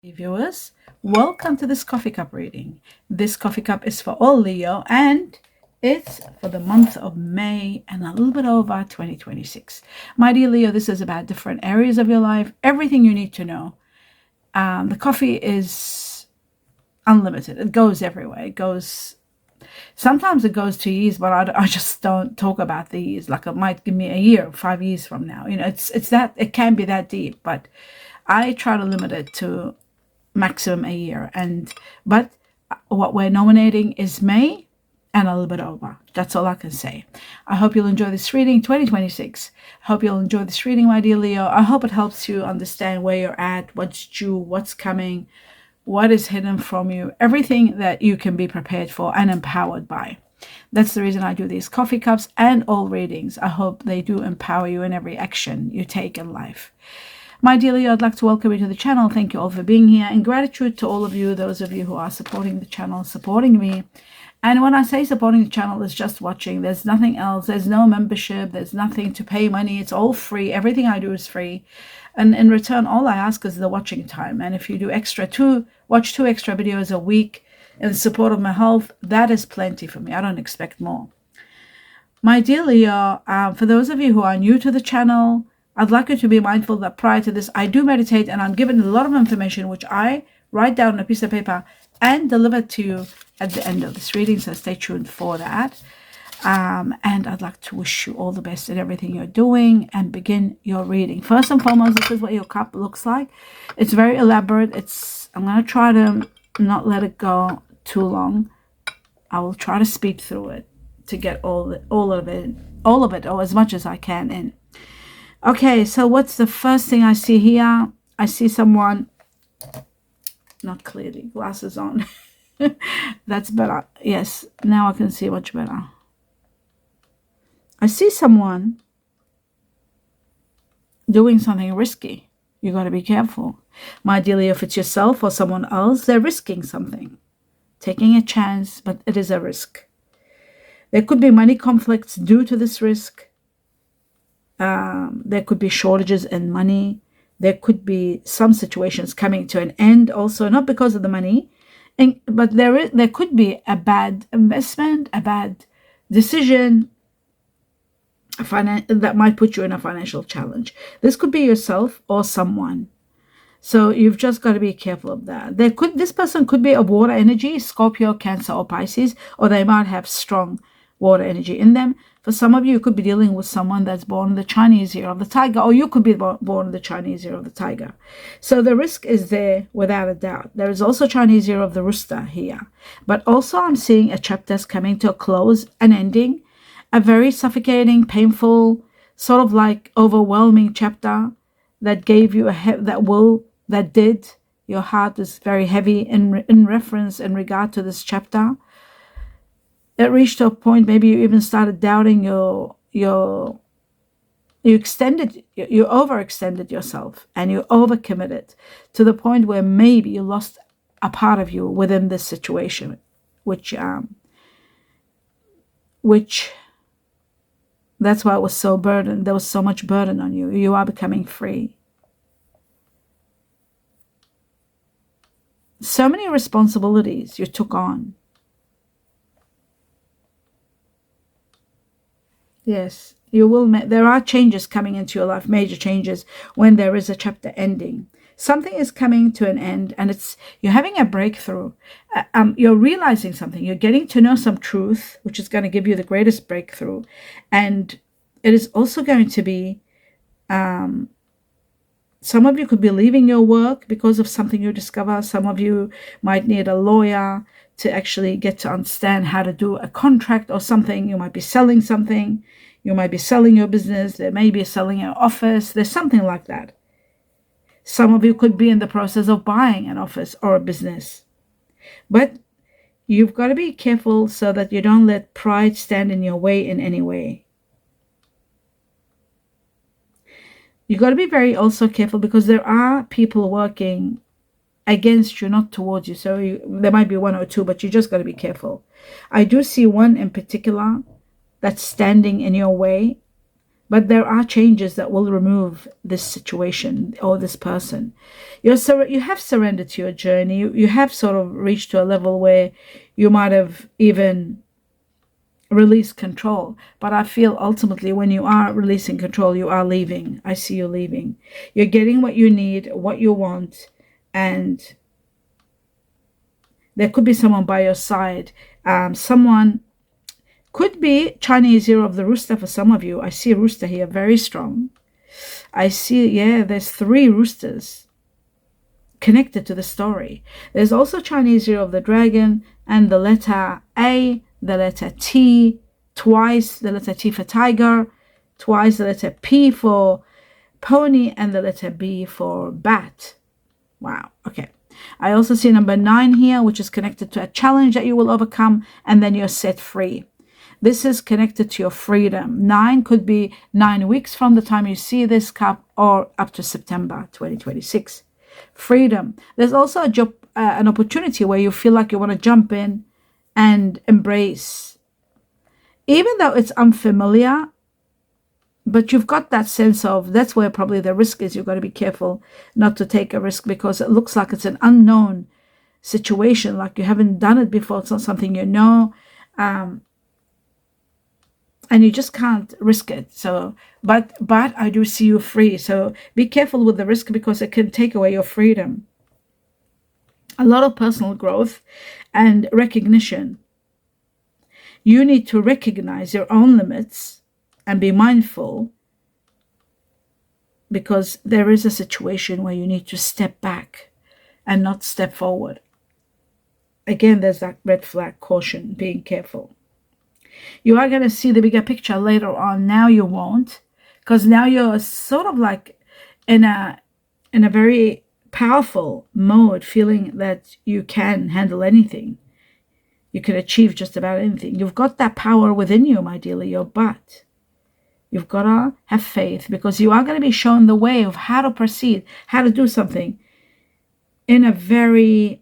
Viewers, welcome to this coffee cup reading. This coffee cup is for all Leo and it's for the month of May and a little bit over 2026. My dear Leo, this is about different areas of your life, everything you need to know. The coffee is unlimited. It goes everywhere. Sometimes it goes 2 years, but I just don't talk about the years. Like it might give me a year, 5 years from now. It can be that deep, but I try to limit it to maximum a year. But what we're nominating is May and a little bit over. That's all I can say. I hope you'll enjoy this reading 2026. I hope you'll enjoy this reading, my dear Leo. I hope it helps you understand where you're at, what's due, what's coming, what is hidden from you, everything that you can be prepared for and empowered by. That's the reason I do these coffee cups and all readings. I hope they do empower you in every action you take in life. My dear Leo, I'd like to welcome you to the channel. Thank you all for being here, and gratitude to all of you, those of you who are supporting the channel, supporting me. And when I say supporting the channel, it's just watching. There's nothing else. There's no membership. There's nothing to pay money. It's all free. Everything I do is free. And in return, all I ask is the watching time. And if you do watch 2 extra videos a week in support of my health, that is plenty for me. I don't expect more. My dear Leo, for those of you who are new to the channel, I'd like you to be mindful that prior to this, I do meditate and I'm given a lot of information which I write down on a piece of paper and deliver to you at the end of this reading. So stay tuned for that. And I'd like to wish you all the best in everything you're doing and begin your reading. First and foremost, this is what your cup looks like. It's very elaborate. I'm going to try to not let it go too long. I will try to speed through it to get all of it, or as much as I can in. Okay, so what's the first thing I see here? I see someone, not clearly, glasses on. That's better. Yes, now I can see much better. I see someone doing something risky. You got to be careful. My dear Leo, if it's yourself or someone else, they're risking something. Taking a chance, but it is a risk. There could be money conflicts due to this risk. There could be shortages in money. There could be some situations coming to an end also, not because of the money, but there could be a bad investment, a bad decision that might put you in a financial challenge. This could be yourself or someone. So you've just got to be careful of that. This person could be a water energy, Scorpio, Cancer, or Pisces, or they might have strong water energy in them. For some of you, you could be dealing with someone that's born in the Chinese year of the tiger, or you could be born in the Chinese year of the tiger. So the risk is there without a doubt. There is also Chinese year of the rooster here. But also I'm seeing a chapter coming to a close, an ending, a very suffocating, painful, sort of like overwhelming chapter that gave you your heart is very heavy in reference in regard to this chapter. It reached to a point, maybe you even started doubting you overextended yourself and you overcommitted to the point where maybe you lost a part of you within this situation, which that's why it was so burdened. There was so much burden on you. You are becoming free. So many responsibilities you took on. Yes, you will. There are changes coming into your life, major changes, when there is a chapter ending. Something is coming to an end, and you're having a breakthrough. You're realizing something. You're getting to know some truth, which is going to give you the greatest breakthrough. And it is also going to be, some of you could be leaving your work because of something you discover. Some of you might need a lawyer to actually get to understand how to do a contract or something. You might be selling something. You might be selling your business. There may be selling your office. There's something like that. Some of you could be in the process of buying an office or a business. But you've got to be careful so that you don't let pride stand in your way in any way. You've got to be very also careful because there are people working against you, not towards you. So there might be one or two, but you just got to be careful. I do see one in particular that's standing in your way, But there are changes that will remove this situation or this person. You have surrendered to your journey. You have sort of reached to a level where you might have even released control. But I feel ultimately when you are releasing control, you are leaving. I see you leaving. You're getting what you need, what you want, and there could be someone by your side. Someone could be Chinese year of the rooster for some of you. I see a rooster here, very strong. I see, yeah, there's 3 roosters connected to the story. There's also Chinese year of the dragon and the letter A, the letter T, twice the letter T for tiger, twice the letter P for pony, and the letter B for bat. Wow, okay. I also see number 9 here, which is connected to a challenge that you will overcome, and then you're set free. This is connected to your freedom. 9 could be 9 weeks from the time you see this cup or up to September 2026. Freedom. There's also a job, an opportunity where you feel like you want to jump in and embrace. Even though it's unfamiliar, but you've got that sense of, that's where probably the risk is. You've got to be careful not to take a risk because it looks like it's an unknown situation, like you haven't done it before. It's not something you know. And you just can't risk it. So, but I do see you free. So be careful with the risk because it can take away your freedom. A lot of personal growth and recognition. You need to recognize your own limits and be mindful because there is a situation where you need to step back and not step forward. Again, there's that red flag, caution, being careful. You are going to see the bigger picture later on. Now you won't, because now you're sort of like in a very powerful mode, feeling that you can handle anything. You can achieve just about anything. You've got that power within you, my dear Leo, but you've got to have faith because you are going to be shown the way of how to proceed, how to do something in a very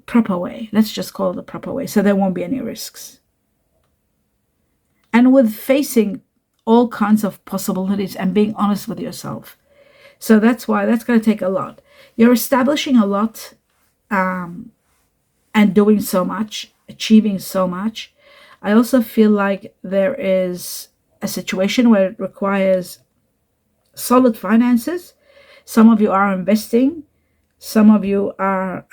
proper way. Let's just call it a proper way, so there won't be any risks. And with facing all kinds of possibilities and being honest with yourself. So that's why that's going to take a lot. You're establishing a lot and doing so much, achieving so much. I also feel like there is a situation where it requires solid finances. Some of you are investing. Some of you are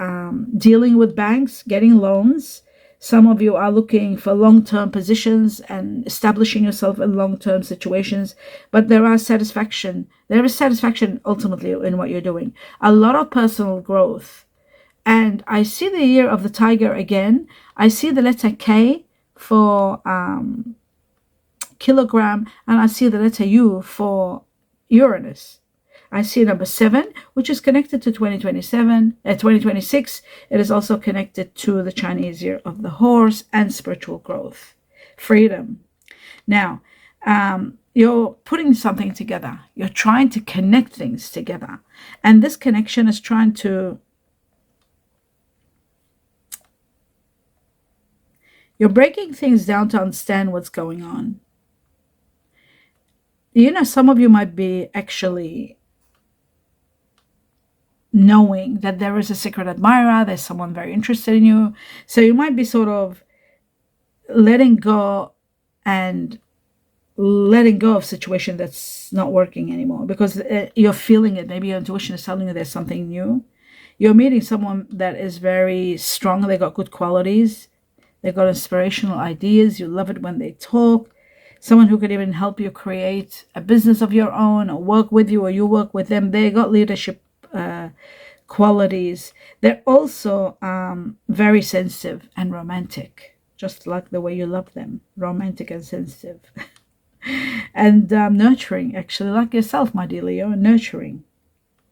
dealing with banks, getting loans. Some of you are looking for long-term positions and establishing yourself in long-term situations. But there is satisfaction ultimately in what you're doing. A lot of personal growth. And I see the year of the tiger again. I see the letter K for kilogram, and I see the letter U for Uranus. I see number 7, which is connected to 2026. It is also connected to the Chinese year of the horse and spiritual growth, freedom. Now, you're putting something together. You're trying to connect things together. And this connection is trying to, you're breaking things down to understand what's going on. You know, some of you might be actually knowing that there is a secret admirer, there's someone very interested in you. So you might be sort of letting go of a situation that's not working anymore because you're feeling it. Maybe your intuition is telling you there's something new. You're meeting someone that is very strong. They got good qualities. They got inspirational ideas. You love it when they talk. Someone who could even help you create a business of your own or work with you or you work with them. They got leadership qualities. They're also very sensitive and romantic, just like the way you love them, romantic and sensitive. And nurturing, actually, like yourself, my dear Leo, nurturing.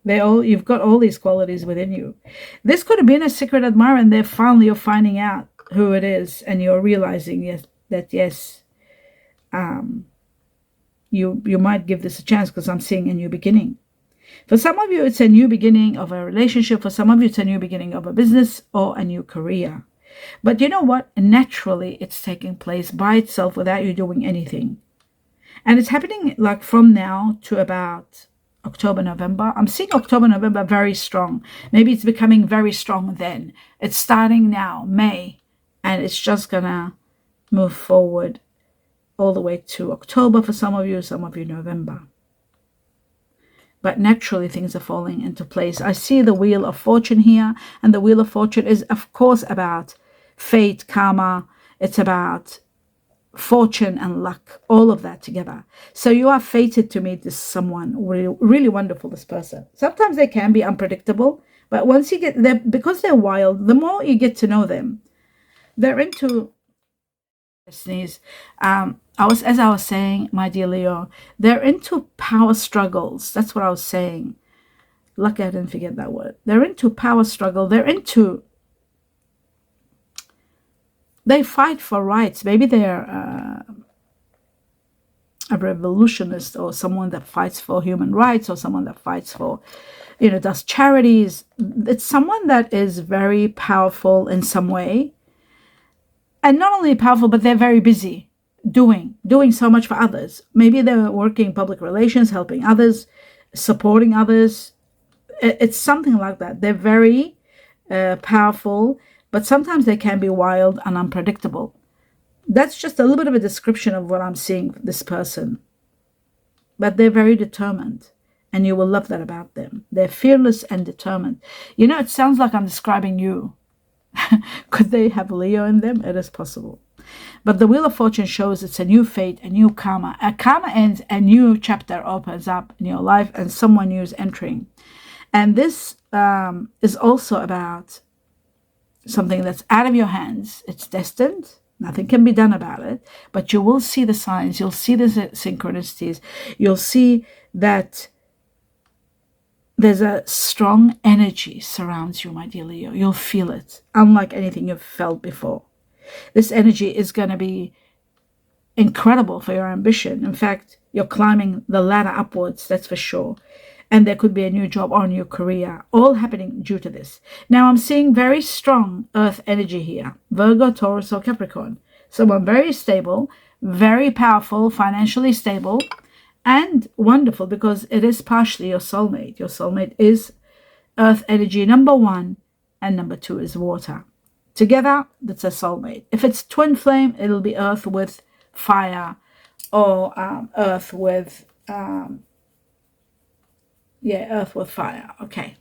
You've got all these qualities within you. This could have been a secret admirer, and then finally you're finding out who it is, and you're realizing you might give this a chance because I'm seeing a new beginning. For some of you, it's a new beginning of a relationship. For some of you, it's a new beginning of a business or a new career. But you know what? Naturally, it's taking place by itself without you doing anything. And it's happening like from now to about October, November. I'm seeing October, November very strong. Maybe it's becoming very strong then. It's starting now, May, and it's just gonna move forward all the way to October for some of you November. But naturally things are falling into place. I see the Wheel of Fortune here, and the Wheel of Fortune is of course about fate, karma. It's about fortune and luck, all of that together. So you are fated to meet this someone really, really wonderful, this person. Sometimes they can be unpredictable, but once you get there, because they're wild, the more you get to know them, they're into sneeze. As I was saying, my dear Leo, they're into power struggles. That's what I was saying. Lucky I didn't forget that word. They're into power struggle. They fight for rights. Maybe they're a revolutionist, or someone that fights for human rights, or someone that fights for, does charities. It's someone that is very powerful in some way. And not only powerful, but they're very busy doing so much for others. Maybe they're working public relations, helping others, supporting others. It's something like that. They're very powerful, but sometimes they can be wild and unpredictable. That's just a little bit of a description of what I'm seeing for this person. But they're very determined, and you will love that about them. They're fearless and determined. It sounds like I'm describing you. Could they have Leo in them? It is possible. But the Wheel of Fortune shows it's a new fate, a new karma. A karma ends, a new chapter opens up in your life, and someone new is entering. And this is also about something that's out of your hands. It's destined. Nothing can be done about it. But you will see the signs. You'll see the synchronicities. You'll see that there's a strong energy surrounds you, my dear Leo. You'll feel it, unlike anything you've felt before. This energy is going to be incredible for your ambition. In fact, you're climbing the ladder upwards, that's for sure. And there could be a new job or a new career, all happening due to this. Now, I'm seeing very strong earth energy here. Virgo, Taurus, or Capricorn. Someone very stable, very powerful, financially stable, and wonderful, because it is partially your soulmate. Your soulmate is earth energy, number 1, and number 2 is water. Together, that's a soulmate. If it's twin flame, it'll be earth with fire, or earth with earth with fire. Okay.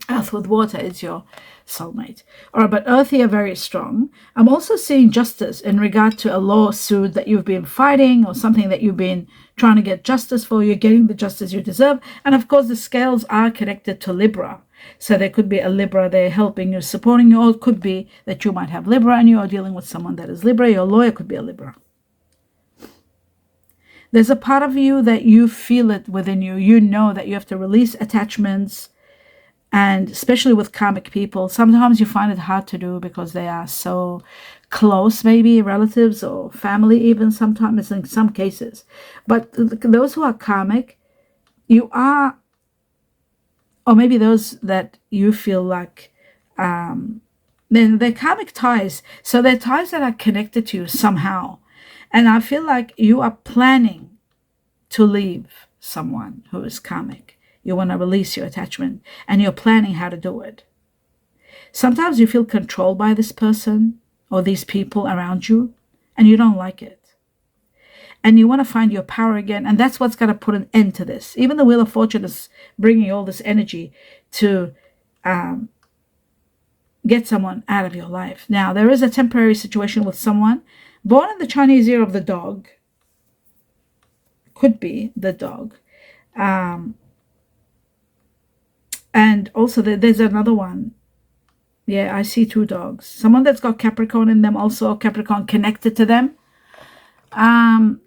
Earth with water is your soulmate. All right, but earth here very strong. I'm also seeing justice in regard to a lawsuit that you've been fighting, or something that you've been trying to get justice for. You're getting the justice you deserve. And of course, the scales are connected to Libra. So there could be a Libra there helping you, supporting you, or it could be that you might have Libra and you are dealing with someone that is Libra. Your lawyer could be a Libra. There's a part of you that you feel it within you. You know that you have to release attachments, and especially with karmic people, sometimes you find it hard to do because they are so close, maybe relatives or family even sometimes in some cases. But those who are karmic, you are, or maybe those that you feel like, then they're karmic ties. So they're ties that are connected to you somehow. And I feel like you are planning to leave someone who is karmic. You want to release your attachment, and you're planning how to do it. Sometimes you feel controlled by this person or these people around you, and you don't like it. And you want to find your power again, and that's what's going to put an end to this. Even the Wheel of Fortune is bringing all this energy to get someone out of your life. Now, there is a temporary situation with someone born in the Chinese year of the dog. Could be the dog. And also there's another one. Yeah, I see 2 dogs. Someone that's got Capricorn in them, also Capricorn connected to them.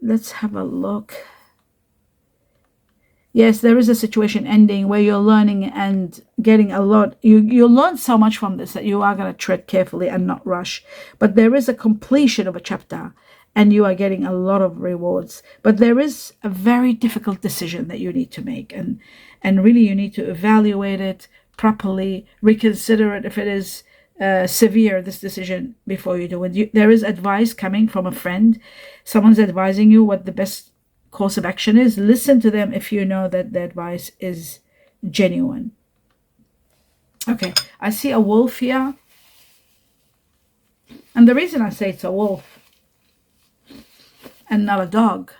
Let's have a look. Yes, there is a situation ending where you're learning and getting a lot. You'll learn so much from this that you are going to tread carefully and not rush. But there is a completion of a chapter, and you are getting a lot of rewards. But there is a very difficult decision that you need to make. And really you need to evaluate it properly, reconsider it if it is severe this decision before you do it. There is advice coming from a friend. Someone's advising you what the best course of action is. Listen to them if you know that the advice is genuine. Okay, I see a wolf here. And the reason I say it's a wolf and not a dog,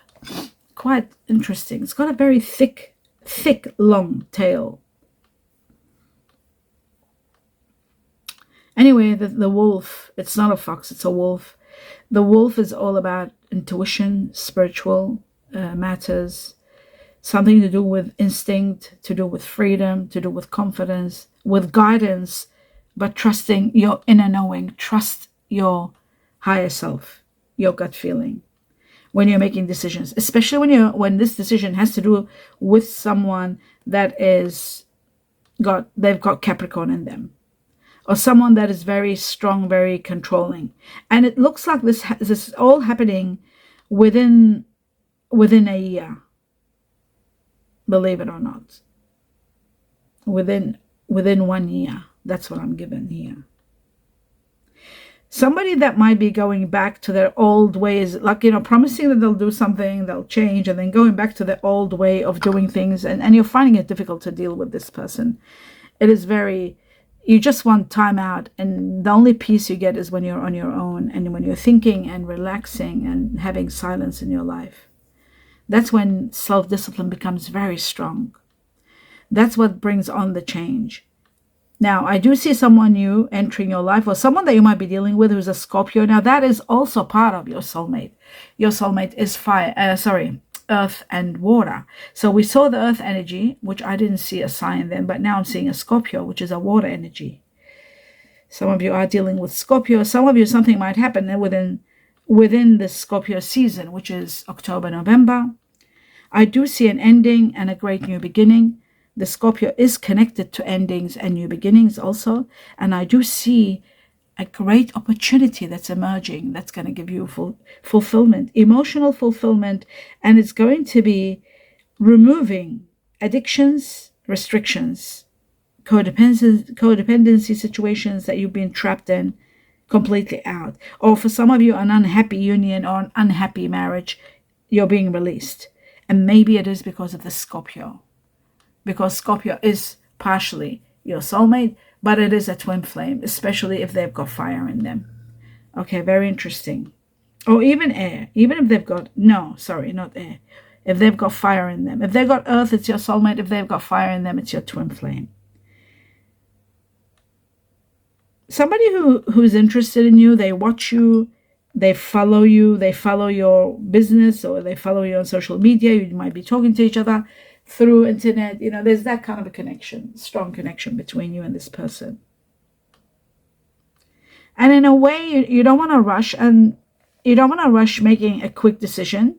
quite interesting. It's got a very thick, long tail. Anyway, the wolf, it's not a fox, it's a wolf. The wolf is all about intuition, spiritual matters, something to do with instinct, to do with freedom, to do with confidence, with guidance, but trusting your inner knowing. Trust your higher self, your gut feeling when you're making decisions, especially when this decision has to do with someone that they've got Capricorn in them, or someone that is very strong, very controlling. And it looks like this is all happening within a year, believe it or not. Within 1 year. That's what I'm given here. Somebody that might be going back to their old ways, like, promising that they'll do something, they'll change, and then going back to their old way of doing things, and you're finding it difficult to deal with this person. It is you just want time out, and the only peace you get is when you're on your own, and when you're thinking and relaxing and having silence in your life. That's when self-discipline becomes very strong. That's what brings on the change. Now, I do see someone new entering your life, or someone that you might be dealing with who's a Scorpio. Now, that is also part of your soulmate. Your soulmate is earth and water. So we saw the earth energy, which I didn't see a sign then, but now I'm seeing a Scorpio, which is a water energy. Some of you are dealing with Scorpio. Some of you, something might happen within the Scorpio season, which is October, November. I do see an ending and a great new beginning. The Scorpio is connected to endings and new beginnings also. And I do see a great opportunity that's emerging that's going to give you fulfillment, emotional fulfillment. And it's going to be removing addictions, restrictions, codependency situations that you've been trapped in, completely out. Or for some of you, an unhappy union or an unhappy marriage, you're being released. And maybe it is because of the Scorpio. Because Scorpio is partially your soulmate, but it is a twin flame, especially if they've got fire in them. Okay, very interesting. Or even air, even if they've got, no, sorry, not air. If they've got fire in them. If they've got earth, it's your soulmate. If they've got fire in them, it's your twin flame. Somebody who's interested in you, they watch you, they follow your business, or they follow you on social media. You might be talking to each other through internet. There's that kind of a connection, strong connection between you and this person. And in a way, you don't want to rush, and you don't want to rush making a quick decision.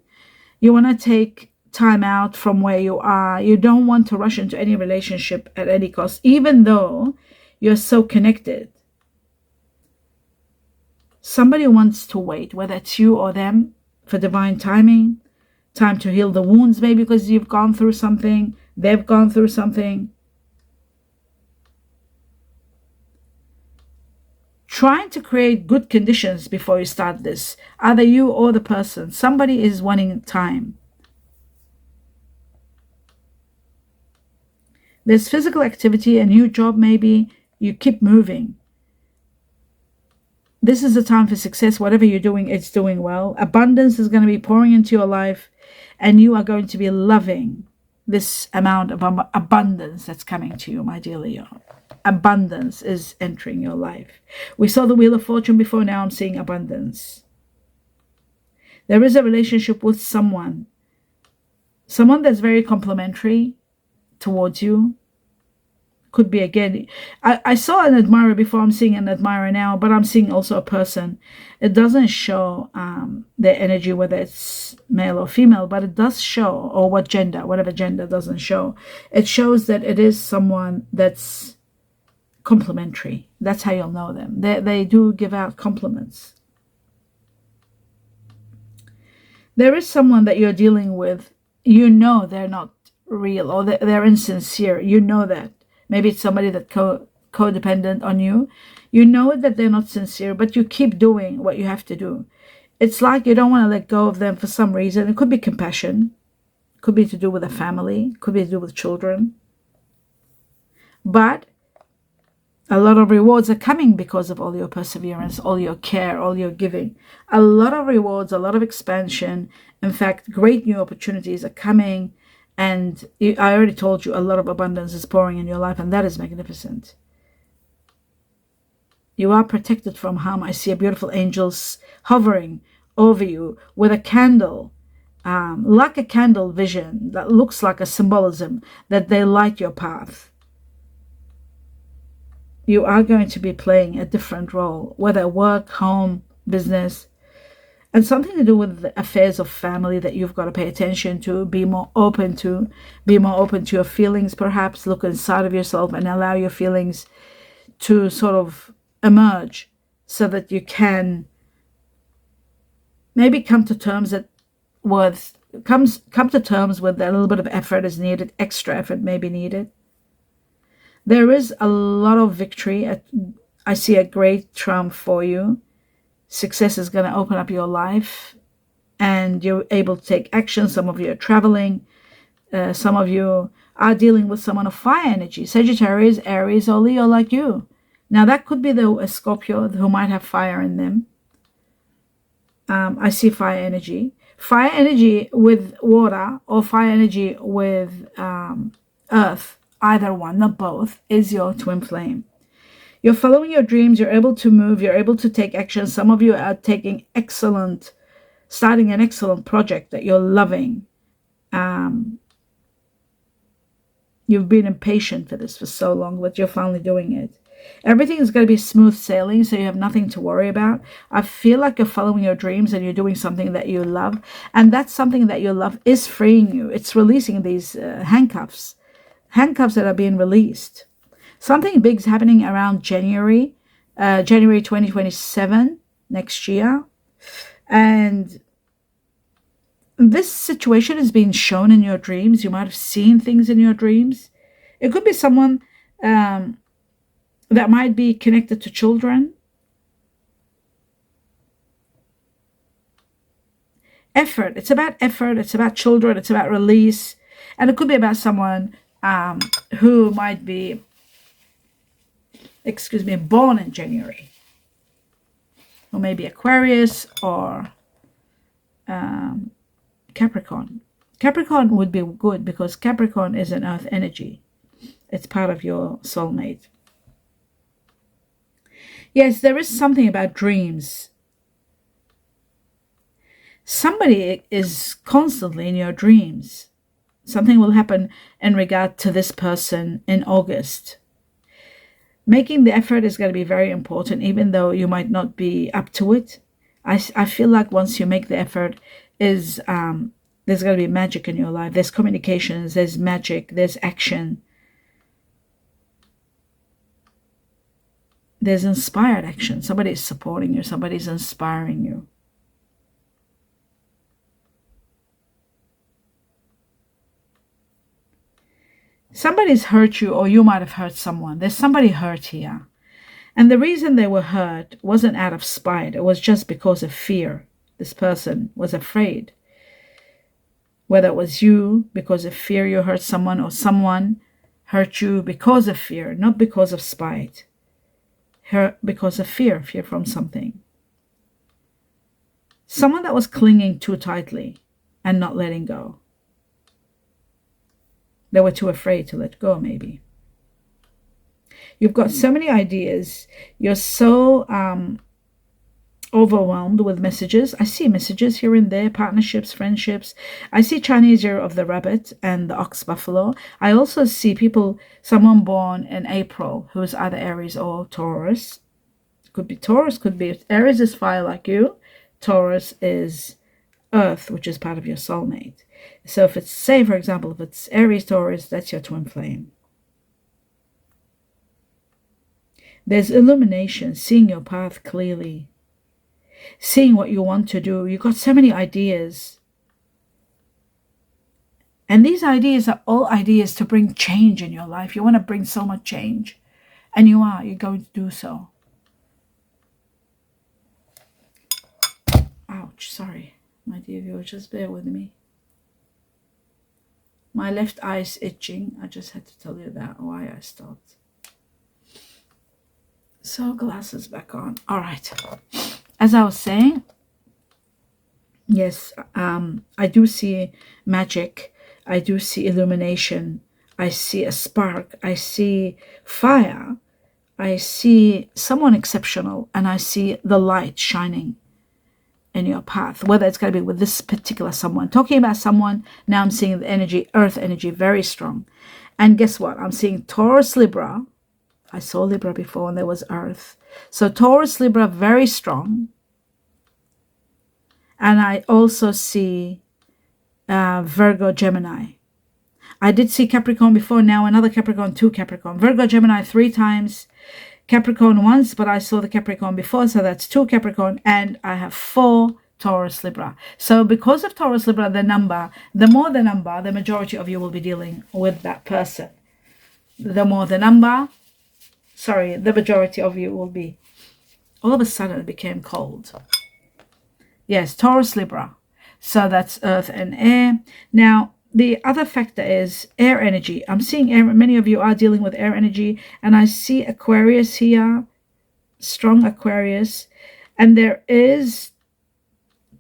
You want to take time out from where you are. You don't want to rush into any relationship at any cost, even though you're so connected. Somebody wants to wait, whether it's you or them, for divine timing. Time to heal the wounds, maybe because you've gone through something, they've gone through something. Trying to create good conditions before you start this, either you or the person. Somebody is wanting time. There's physical activity, a new job maybe. You keep moving. This is a time for success. Whatever you're doing, it's doing well. Abundance is going to be pouring into your life, and you are going to be loving this amount of abundance that's coming to you, my dear Leo. Abundance is entering your life. We saw the Wheel of Fortune before. Now I'm seeing abundance. There is a relationship with someone that's very complimentary towards you. Could be, again, I saw an admirer before. I'm seeing an admirer now, but I'm seeing also a person. It doesn't show their energy, whether it's male or female, but it does show, or whatever gender doesn't show. It shows that it is someone that's complimentary. That's how you'll know them. They do give out compliments. There is someone that you're dealing with. They're not real, or they're insincere. That. Maybe it's somebody that codependent on you. You know that they're not sincere, but you keep doing what you have to do. It's like you don't want to let go of them for some reason. It could be compassion, could be to do with a family, could be to do with children. But a lot of rewards are coming because of all your perseverance, all your care, all your giving. A lot of rewards, a lot of expansion. In fact, great new opportunities are coming. And I already told you, a lot of abundance is pouring in your life, and that is magnificent. You are protected from harm. I see a beautiful angel hovering over you with a candle, like a candle vision that looks like a symbolism that they light your path. You are going to be playing a different role, whether work, home, business, and something to do with the affairs of family that you've got to pay attention to, be more open to your feelings, perhaps look inside of yourself and allow your feelings to sort of emerge so that you can maybe come to terms with a little bit of effort is needed, extra effort may be needed. There is a lot of victory. I see a great triumph for you. Success is going to open up your life and you're able to take action. Some of you are traveling. Some of you are dealing with someone of fire energy, Sagittarius, Aries, or Leo like you. Now, that could be a Scorpio who might have fire in them. I see fire energy. Fire energy with water or fire energy with earth. Either one, not both, is your twin flame. You're following your dreams. You're able to move. You're able to take action. Some of you are starting an excellent project that you're loving. You've been impatient for this for so long, but you're finally doing it. Everything is going to be smooth sailing, so you have nothing to worry about. I feel like you're following your dreams and you're doing something that you love. And that something that you love is freeing you. It's releasing these handcuffs that are being released. Something big is happening around January 2027, next year. And this situation is being shown in your dreams. You might have seen things in your dreams. It could be someone that might be connected to children. Effort. It's about effort. It's about children. It's about release. And it could be about someone who might be, born in January, who may be Aquarius or Capricorn. Capricorn would be good because Capricorn is an earth energy. It's part of your soulmate. Yes, there is something about dreams. Somebody is constantly in your dreams. Something will happen in regard to this person in August. Making the effort is going to be very important, even though you might not be up to it. I feel like once you make the effort, there's going to be magic in your life. There's communications, there's magic, there's action. There's inspired action. Somebody is supporting you. Somebody's inspiring you. Somebody's hurt you, or you might have hurt someone. There's somebody hurt here. And the reason they were hurt wasn't out of spite. It was just because of fear. This person was afraid. Whether it was you, because of fear you hurt someone, or someone hurt you because of fear, not because of spite. Because of fear from something. Someone that was clinging too tightly and not letting go. They were too afraid to let go, maybe. You've got so many ideas. You're so overwhelmed with messages. I see messages here and there, partnerships, friendships. I see Chinese year of the rabbit and the ox buffalo. I also see someone born in April who is either Aries or Taurus. Could be Taurus, could be Aries is fire like you. Taurus is earth, which is part of your soulmate. So if it's, say, for example, if it's Aries, Taurus, that's your twin flame. There's illumination, seeing your path clearly, seeing what you want to do. You've got so many ideas. And these ideas are all ideas to bring change in your life. You want to bring so much change. And you're going to do so. Ouch, sorry, my dear viewer, just bear with me. My left eye is itching. I just had to tell you that, why I stopped. So glasses back on. All right. As I was saying, yes, I do see magic. I do see illumination. I see a spark. I see fire. I see someone exceptional, and I see the light shining in your path, whether it's going to be with this particular someone. Talking about someone, now I'm seeing the energy, earth energy, very strong. And guess what? I'm seeing Taurus, Libra. I saw Libra before and there was earth. So Taurus, Libra, very strong. And I also see Virgo, Gemini. I did see Capricorn before, now another Capricorn, 2 Capricorn. Virgo, Gemini 3 times. Capricorn once, but I saw the Capricorn before, so that's 2 Capricorn, and I have 4 Taurus, Libra. So because of Taurus, Libra, the more the number, the majority of you will be dealing with that person. The more the number, the majority of you will be. All of a sudden it became cold. Yes, Taurus, Libra. So that's earth and air. Now, the other factor is air energy. I'm seeing air. Many of you are dealing with air energy. And I see Aquarius here. Strong Aquarius. And there is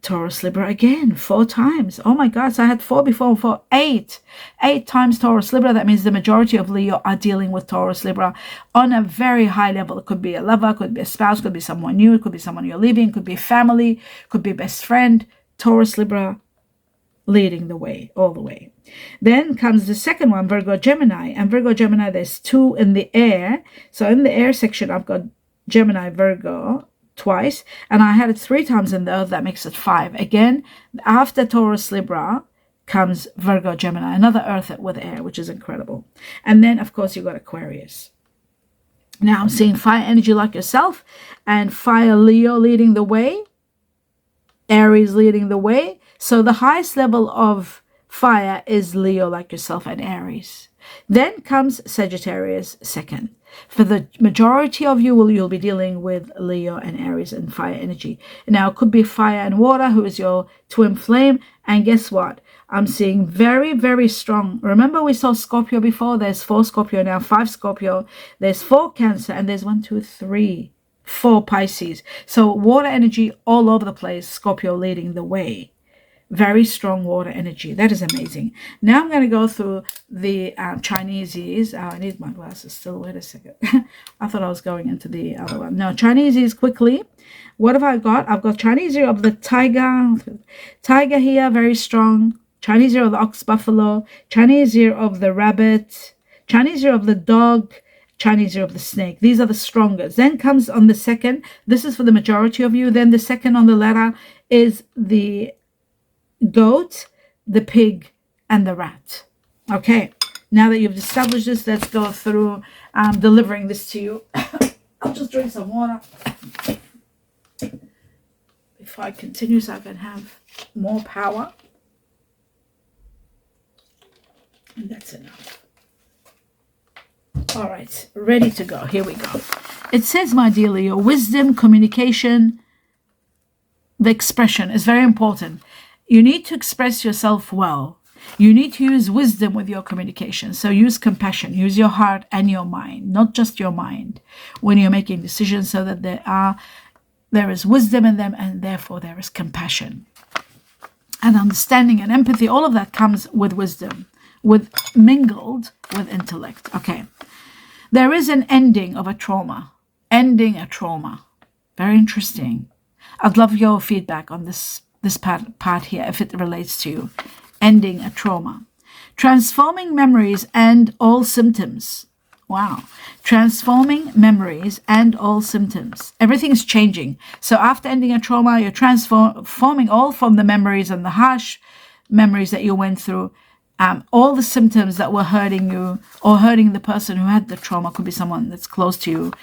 Taurus, Libra again. 4 times. Oh my God. So I had 4 before. 4. 8. 8 times Taurus, Libra. That means the majority of Leo are dealing with Taurus, Libra on a very high level. It could be a lover. Could be a spouse. Could be someone new. It could be someone you're leaving. Could be family. Could be best friend. Taurus, Libra, leading the way, all the way. Then comes the second one, Virgo, Gemini. And Virgo, Gemini, there's 2 in the air. So in the air section, I've got Gemini, Virgo twice. And I had it 3 times in the earth. That makes it 5. Again, after Taurus, Libra comes Virgo, Gemini. Another earth with air, which is incredible. And then, of course, you've got Aquarius. Now I'm seeing fire energy like yourself. And fire Leo leading the way. Aries leading the way. So the highest level of fire is Leo like yourself and Aries. Then comes Sagittarius second. For the majority of you, you'll be dealing with Leo and Aries and fire energy. Now, it could be fire and water, who is your twin flame. And guess what? I'm seeing very, very strong. Remember we saw Scorpio before? There's 4 Scorpio now, 5 Scorpio. There's 4 Cancer, and there's 1, 2, 3. 4 Pisces. So water energy all over the place. Scorpio leading the way. Very strong water energy. That is amazing. Now I'm going to go through the Chineses. I need my glasses still. Wait a second. I thought I was going into the other one. No, Chineses quickly. What have I got? I've got Chinese year of the tiger. Tiger here, very strong. Chinese year of the ox buffalo. Chinese year of the rabbit. Chinese year of the dog. Chinese year of the snake. These are the strongest. Then comes on the second. This is for the majority of you. Then the second on the ladder is the goat, the pig, and the rat. Okay. Now that you've established this, let's go through delivering this to you. I'll just drink some water before I continue so I can have more power. And that's enough. All right, ready to go. Here we go. It says, my dear Leo, wisdom, communication, the expression is very important. You need to express yourself well. You need to use wisdom with your communication. So use compassion, use your heart and your mind, not just your mind, when you're making decisions, so that there is wisdom in them, and therefore there is compassion. And understanding and empathy, all of that comes with wisdom, mingled with intellect. Okay. There is an ending of a trauma. Ending a trauma. Very interesting. I'd love your feedback on this part here, if it relates to you. Ending a trauma. Transforming memories and all symptoms. Wow. Transforming memories and all symptoms. Everything is changing. So after ending a trauma, you're transforming all from the memories and the harsh memories that you went through. All the symptoms that were hurting you or hurting the person who had the trauma, could be someone that's close to you.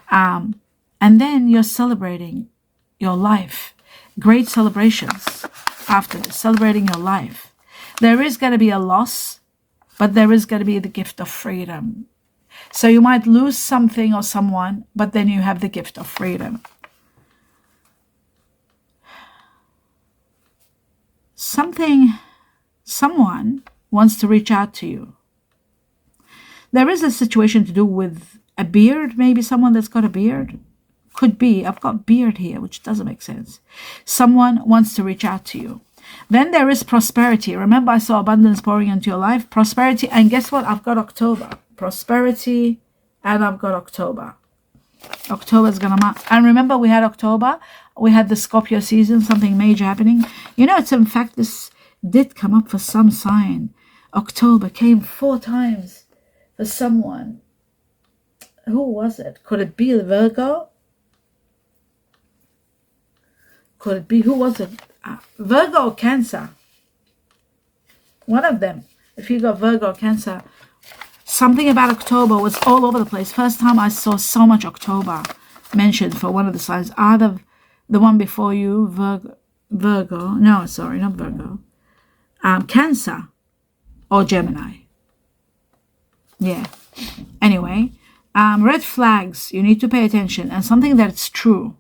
And then you're celebrating your life. Great celebrations after this, celebrating your life. There is going to be a loss, but there is going to be the gift of freedom. So you might lose something or someone, but then you have the gift of freedom. Someone wants to reach out to you. There is a situation to do with a beard, maybe someone that's got a beard. Could be, I've got beard here, which doesn't make sense. Someone wants to reach out to you. Then there is prosperity. Remember, I saw abundance pouring into your life. Prosperity, and guess what? I've got October. Prosperity, and I've got October. October's gonna and remember we had October, we had the Scorpio season, something major happening. It's in fact this did come up for some sign. October came 4 times for someone. Who was it? Could it be Virgo? Could it be, who was it? Virgo or Cancer? One of them. If you got Virgo or Cancer, something about October was all over the place. First time I saw so much October mentioned for one of the signs. Either the one before you, Virgo. No, sorry, not Virgo. Cancer or Gemini. Yeah. Anyway, red flags. You need to pay attention, and something that's true.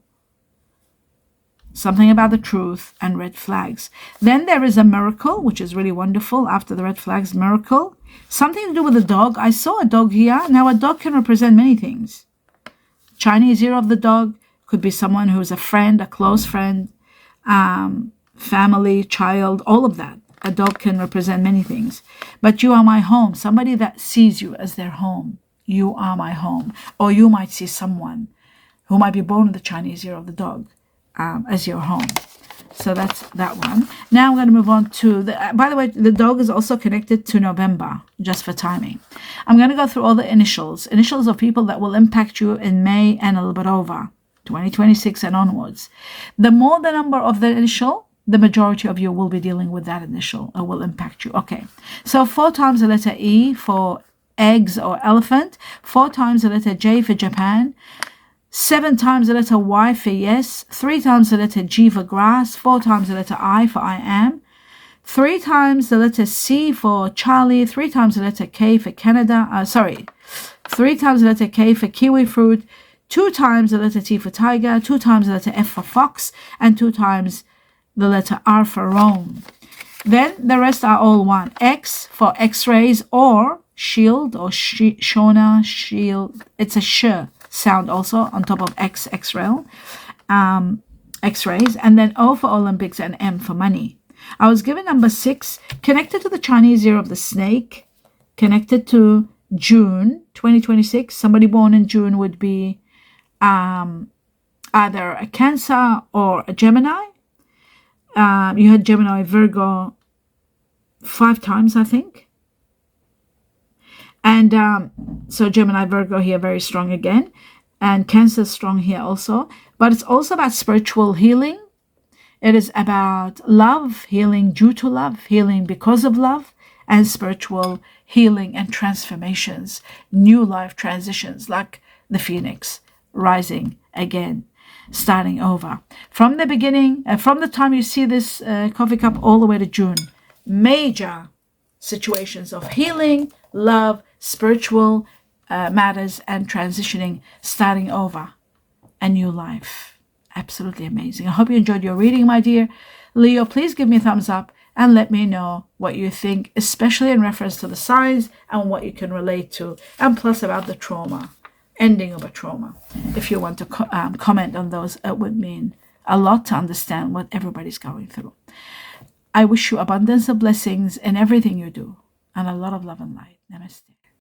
Something about the truth and red flags. Then there is a miracle, which is really wonderful. After the red flags, miracle. Something to do with a dog. I saw a dog here. Now, a dog can represent many things. Chinese year of the dog could be someone who's a friend, a close friend, family, child, all of that. A dog can represent many things. But you are my home. Somebody that sees you as their home. You are my home. Or you might see someone who might be born in the Chinese year of the dog. As your home. So that's that one. Now I'm going to move on to by the way, the dog is also connected to November, just for timing. I'm going to go through all the initials of people that will impact you in May and a little bit over 2026 and onwards. The more the number of the initial, the majority of you will be dealing with that initial or will impact you. Okay, so 4 times the letter E for eggs or elephant, 4 times the letter J for Japan, 7 times the letter Y for yes, 3 times the letter G for grass, 4 times the letter I for I am, 3 times the letter C for Charlie, 3 times the letter K for Canada, 3 times the letter K for kiwi fruit, 2 times the letter T for tiger, 2 times the letter F for fox, and 2 times the letter R for Rome. Then the rest are all one. X for X-rays or shield or Shona, shield. It's a sh sound also on top of X-ray, X-rays, and then O for Olympics and M for money. I was given number 6, connected to the Chinese year of the snake, connected to June 2026. Somebody born in June would be either a Cancer or a Gemini. You had Gemini, Virgo 5 times, I think. And so Gemini, Virgo here very strong again. And Cancer strong here also. But it's also about spiritual healing. It is about love, healing due to love, healing because of love, and spiritual healing and transformations, new life transitions like the phoenix rising again, starting over. From the beginning, from the time you see this coffee cup all the way to June, major situations of healing, love, spiritual matters, and transitioning, starting over a new life. Absolutely amazing. I hope you enjoyed your reading, my dear Leo. Please give me a thumbs up and let me know what you think, especially in reference to the signs and what you can relate to, and plus about the trauma, ending of a trauma. If you want to comment on those, it would mean a lot to understand what everybody's going through. I wish you abundance of blessings in everything you do, and a lot of love and light. Namaste.